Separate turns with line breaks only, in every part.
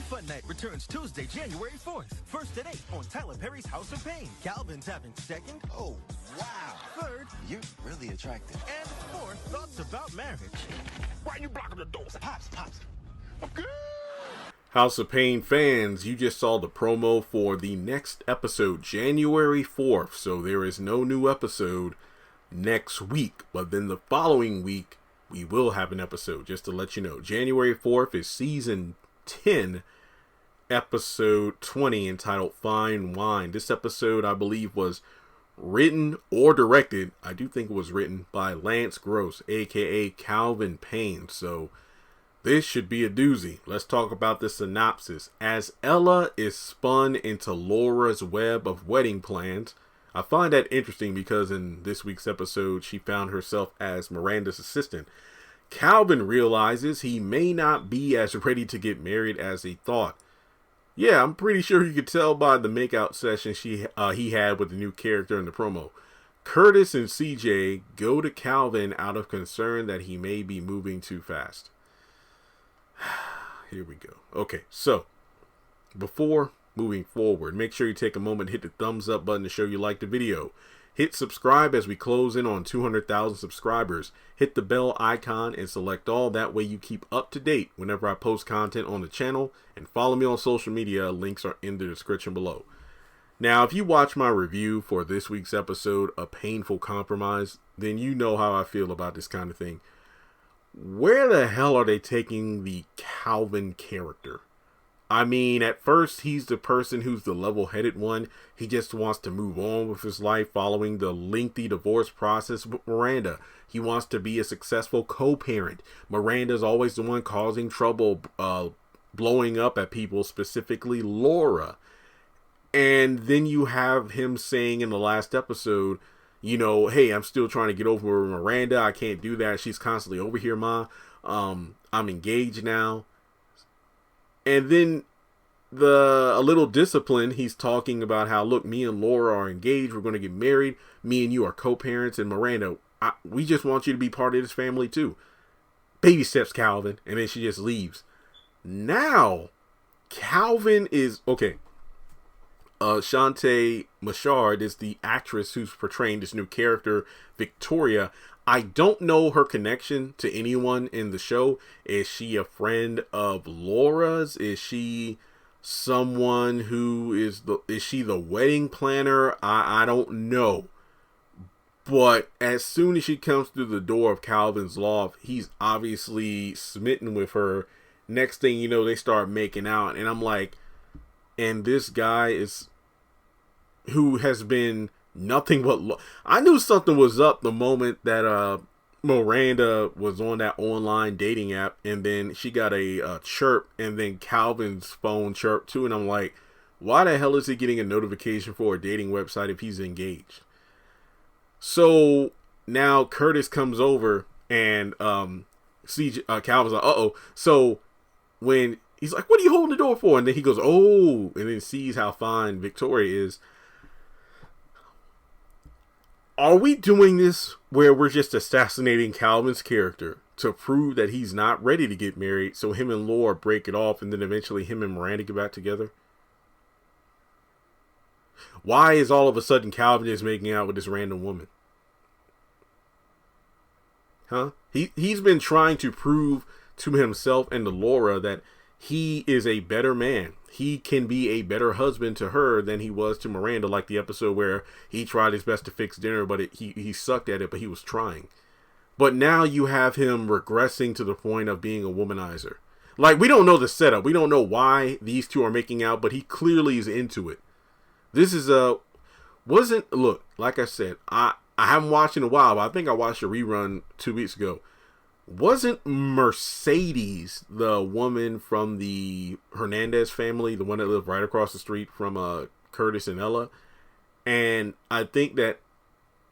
Fun Night returns Tuesday, January 4th. First at 8 on Tyler Perry's House of Payne. Calvin's having second.
Oh, wow.
Third.
You're really attractive.
And fourth, thoughts about marriage.
Why are you blocking the doors? Pops.
Okay.
House of Payne fans, you just saw the promo for the next episode, January 4th. So there is no new episode next week. But then the following week, we will have an episode, just to let you know. January 4th is season 10, episode 20, entitled Fine Wine. This episode, I believe, was written or directed. I do think it was written by Lance Gross, aka Calvin Payne. So this should be a doozy. Let's talk about the synopsis. As Ella is spun into Laura's web of wedding plans, I find that interesting because in this week's episode, she found herself as Miranda's assistant. Calvin realizes he may not be as ready to get married as he thought. Yeah, I'm pretty sure you could tell by the makeout session he had with the new character in the promo. Curtis and CJ go to Calvin out of concern that he may be moving too fast. Here we go. Okay, so before moving forward, make sure you take a moment, hit the thumbs up button to show you like the video. Hit subscribe as we close in on 200,000 subscribers. Hit the bell icon and select all. That way you keep up to date whenever I post content on the channel. And follow me on social media. Links are in the description below. Now, if you watch my review for this week's episode, A Painful Compromise, then you know how I feel about this kind of thing. Where the hell are they taking the Calvin character? I mean, at first, he's the person who's the level-headed one. He just wants to move on with his life following the lengthy divorce process with Miranda. He wants to be a successful co-parent. Miranda's always the one causing trouble, blowing up at people, specifically Laura. And then you have him saying in the last episode, you know, hey, I'm still trying to get over Miranda. I can't do that. She's constantly over here, Ma. I'm engaged now. And then a little discipline, he's talking about how, look, me and Laura are engaged. We're going to get married. Me and you are co-parents. And Miranda, we just want you to be part of this family too. Baby steps, Calvin. And then she just leaves. Now, Calvin is, okay. Shantae Mashard is the actress who's portraying this new character, Victoria. I don't know her connection to anyone in the show. Is she a friend of Laura's? Is she someone who is she the wedding planner? I don't know. But as soon as she comes through the door of Calvin's loft, he's obviously smitten with her. Next thing you know, they start making out. And I'm like, and this guy is who has been nothing but I knew something was up the moment that Miranda was on that online dating app, and then she got a chirp, and then Calvin's phone chirped too, and I'm like, why the hell is he getting a notification for a dating website if he's engaged? So now Curtis comes over, and Calvin's like, uh-oh. So when he's like, what are you holding the door for? And then he goes, oh, and then sees how fine Victoria is. Are we doing this where we're just assassinating Calvin's character to prove that he's not ready to get married, so him and Laura break it off, and then eventually him and Miranda get back together? Why is all of a sudden Calvin just making out with this random woman? Huh? He's been trying to prove to himself and to Laura that he is a better man. He can be a better husband to her than he was to Miranda, like the episode where he tried his best to fix dinner, but he sucked at it, but he was trying. But now you have him regressing to the point of being a womanizer. Like, we don't know the setup. We don't know why these two are making out, but he clearly is into it. This is look, like I said, I haven't watched in a while, but I think I watched a rerun 2 weeks ago. Wasn't Mercedes the woman from the Hernandez family, the one that lived right across the street from Curtis and Ella? And I think that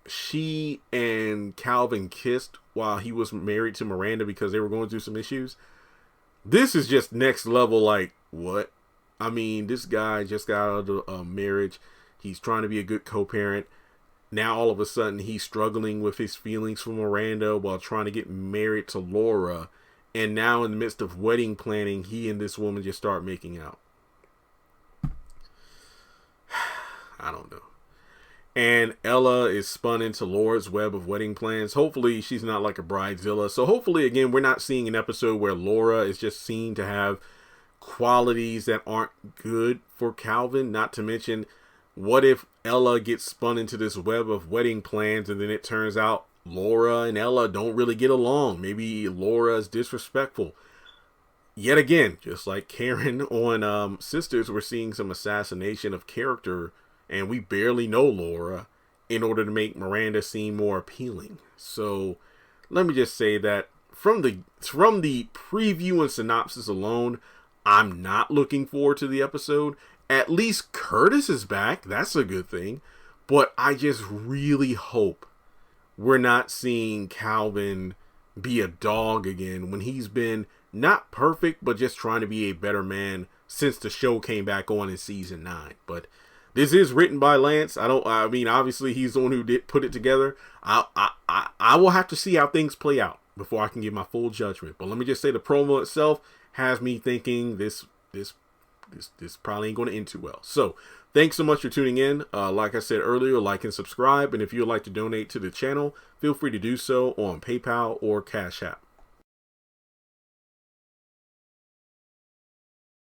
she and Calvin kissed while he was married to Miranda because they were going through some issues. This is just next level, like, what? I mean, this guy just got out of a marriage. He's trying to be a good co-parent. Now, all of a sudden, he's struggling with his feelings for Miranda while trying to get married to Laura. And now in the midst of wedding planning, he and this woman just start making out. I don't know. And Ella is spun into Laura's web of wedding plans. Hopefully she's not like a bridezilla. So hopefully, again, we're not seeing an episode where Laura is just seen to have qualities that aren't good for Calvin. Not to mention, what if Ella gets spun into this web of wedding plans and then it turns out Laura and Ella don't really get along? Maybe Laura is disrespectful. Yet again, just like Karen on Sisters, we're seeing some assassination of character, and we barely know Laura in order to make Miranda seem more appealing. So let me just say that from the preview and synopsis alone, I'm not looking forward to the episode. At least Curtis is back. That's a good thing. But I just really hope we're not seeing Calvin be a dog again when he's been not perfect, but just trying to be a better man since the show came back on in season 9. But this is written by Lance. I mean, obviously he's the one who did put it together. I will have to see how things play out before I can give my full judgment. But let me just say the promo itself has me thinking this probably ain't going to end too well. So thanks so much for tuning in. Like I said earlier, like and subscribe. And if you'd like to donate to the channel, feel free to do so on PayPal or Cash App.